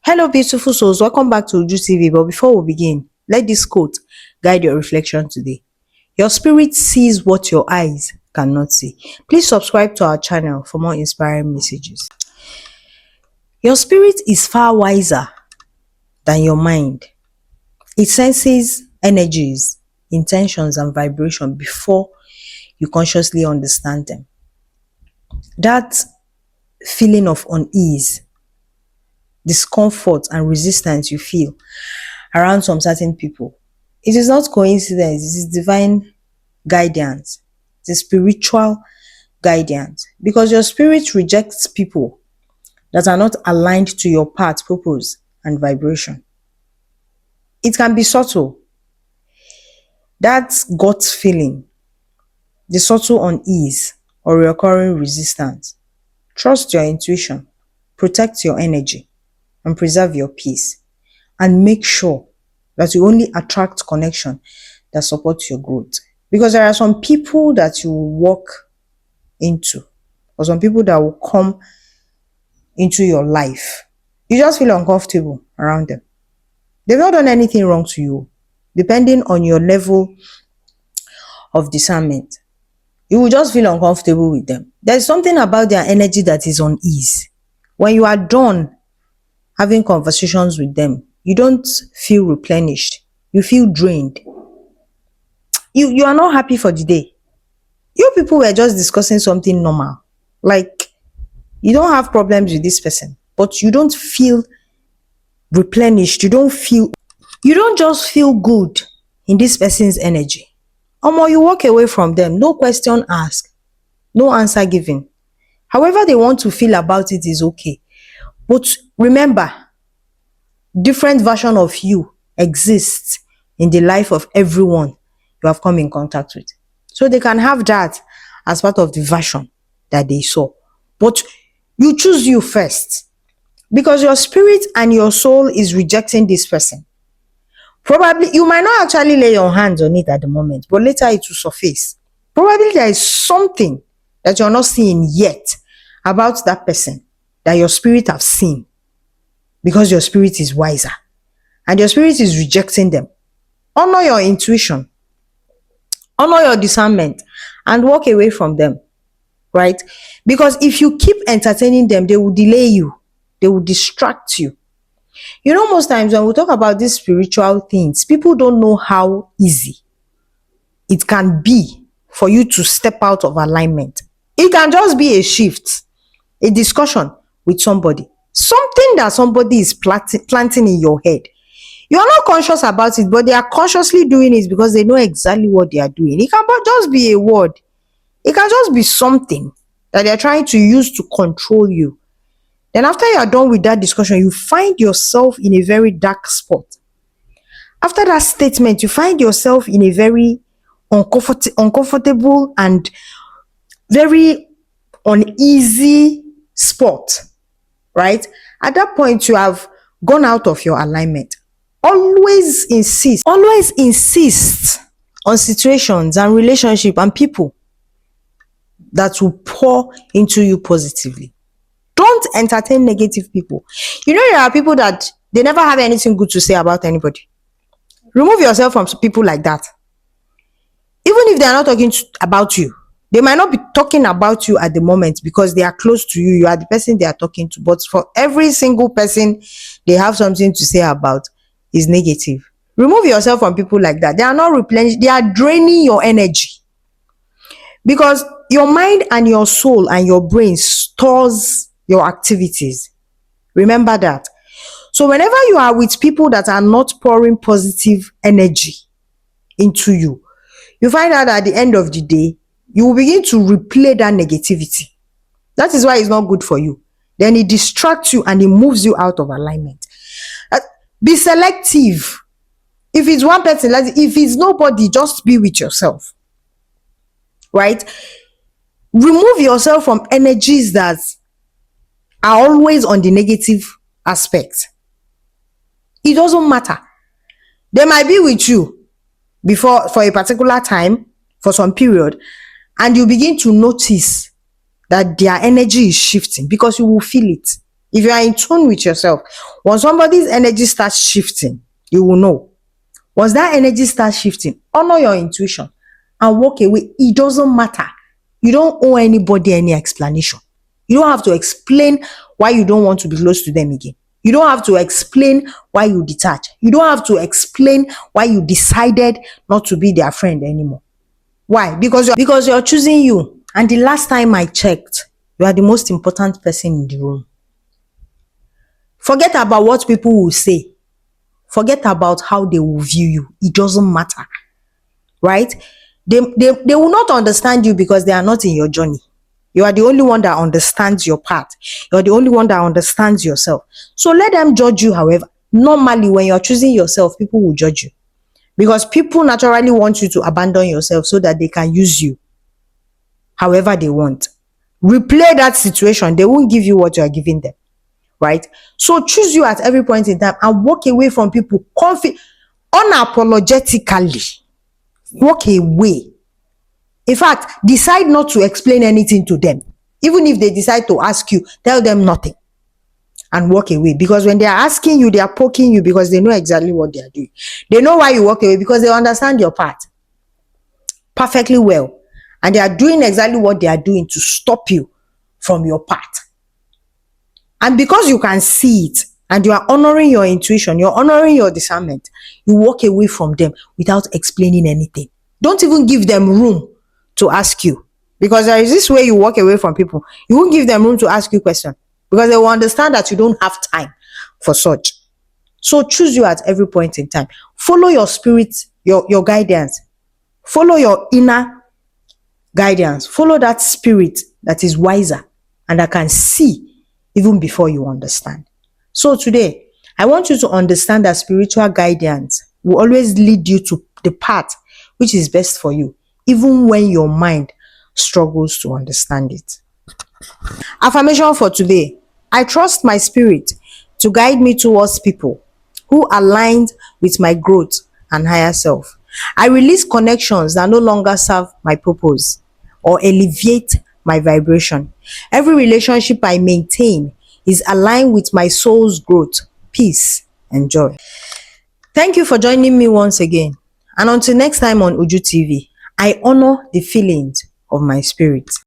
Hello, beautiful souls. Welcome back to Uju TV. But before we begin, let this quote guide your reflection today. Your spirit sees what your eyes cannot see. Please subscribe to our channel for more inspiring messages. Your spirit is far wiser than your mind. It senses energies, intentions, and vibration before you consciously understand them. That feeling of unease, discomfort, and resistance you feel around some certain people, it is not coincidence. It is divine guidance. It is spiritual guidance, because your spirit rejects people that are not aligned to your path, purpose, and vibration. It can be subtle. That gut feeling, the subtle unease or recurring resistance. Trust your intuition, protect your energy, and preserve your peace. And make sure that you only attract connection that supports your growth. Because there are some people that you will walk into, or some people that will come into your life. You just feel uncomfortable around them. They've not done anything wrong to you. Depending on your level of discernment, you will just feel uncomfortable with them. There's something about their energy that is unease. When you are done having conversations with them, you don't feel replenished. You feel drained. You are not happy for the day. You people were just discussing something normal. Like, you don't have problems with this person, but you don't feel replenished. You don't just feel good in this person's energy. You walk away from them, no question asked, no answer given. However they want to feel about it is okay. But remember, different version of you exists in the life of everyone you have come in contact with. So they can have that as part of the version that they saw. But you choose you first, because your spirit and your soul is rejecting this person. Probably you might not actually lay your hands on it at the moment, but later it will surface. Probably there is something that you're not seeing yet about that person that your spirit have seen, because your spirit is wiser and your spirit is rejecting them. Honor your intuition, honor your discernment, and walk away from them, right? Because if you keep entertaining them, they will delay you, they will distract you. You know, most times when we talk about these spiritual things, people don't know how easy it can be for you to step out of alignment. It can just be a shift, a discussion with somebody, something that somebody is planting in your head. You are not conscious about it, but they are consciously doing it because they know exactly what they are doing. It can just be a word. It can just be something that they are trying to use to control you. Then after you are done with that discussion, you find yourself in a very dark spot. After that statement, you find yourself in a very uncomfortable and very uneasy spot, right? At that point, you have gone out of your alignment. Always insist on situations and relationships and people that will pour into you positively. Don't entertain negative people. You know, there are people that they never have anything good to say about anybody. Remove yourself from people like that. Even if they are not talking about you, they might not be talking about you at the moment because they are close to you. You are the person they are talking to. But for every single person they have something to say about is negative. Remove yourself from people like that. They are not replenished. They are draining your energy. Because your mind and your soul and your brain stores your activities. Remember that. So whenever you are with people that are not pouring positive energy into you, you find out at the end of the day, you will begin to replay that negativity. That is why it's not good for you. Then it distracts you and it moves you out of alignment. Be selective. If it's one person, if it's nobody, just be with yourself. Right? Remove yourself from energies that are always on the negative aspect. It doesn't matter. They might be with you for a particular time, for some period, and you begin to notice that their energy is shifting because you will feel it. If you are in tune with yourself, when somebody's energy starts shifting, you will know. Once that energy starts shifting, honor your intuition and walk away. It doesn't matter. You don't owe anybody any explanation. You don't have to explain why you don't want to be close to them again. You don't have to explain why you detach. You don't have to explain why you decided not to be their friend anymore. Why? Because you're choosing you. And the last time I checked, you are the most important person in the room. Forget about what people will say. Forget about how they will view you. It doesn't matter, right? They will not understand you because they are not in your journey. You are the only one that understands your path. You're the only one that understands yourself. So let them judge you, however. Normally, when you're choosing yourself, people will judge you because people naturally want you to abandon yourself so that they can use you however they want. Replay that situation, they won't give you what you are giving them, right? So choose you at every point in time and walk away from people unapologetically. Walk away. In fact, decide not to explain anything to them. Even if they decide to ask you, tell them nothing and walk away. Because when they are asking you, they are poking you because they know exactly what they are doing. They know why you walk away because they understand your part perfectly well. And they are doing exactly what they are doing to stop you from your path. And because you can see it and you are honoring your intuition, you're honoring your discernment, you walk away from them without explaining anything. Don't even give them room to ask you, because there is this way you walk away from people. You won't give them room to ask you questions because they will understand that you don't have time for such. So choose you at every point in time. Follow your spirit, your guidance. Follow your inner guidance. Follow that spirit that is wiser and that can see even before you understand. So today, I want you to understand that spiritual guidance will always lead you to the path which is best for you, even when your mind struggles to understand it. Affirmation for today. I trust my spirit to guide me towards people who align with my growth and higher self. I release connections that no longer serve my purpose or elevate my vibration. Every relationship I maintain is aligned with my soul's growth, peace, and joy. Thank you for joining me once again. And until next time on Uju TV, I honor the feelings of my spirit.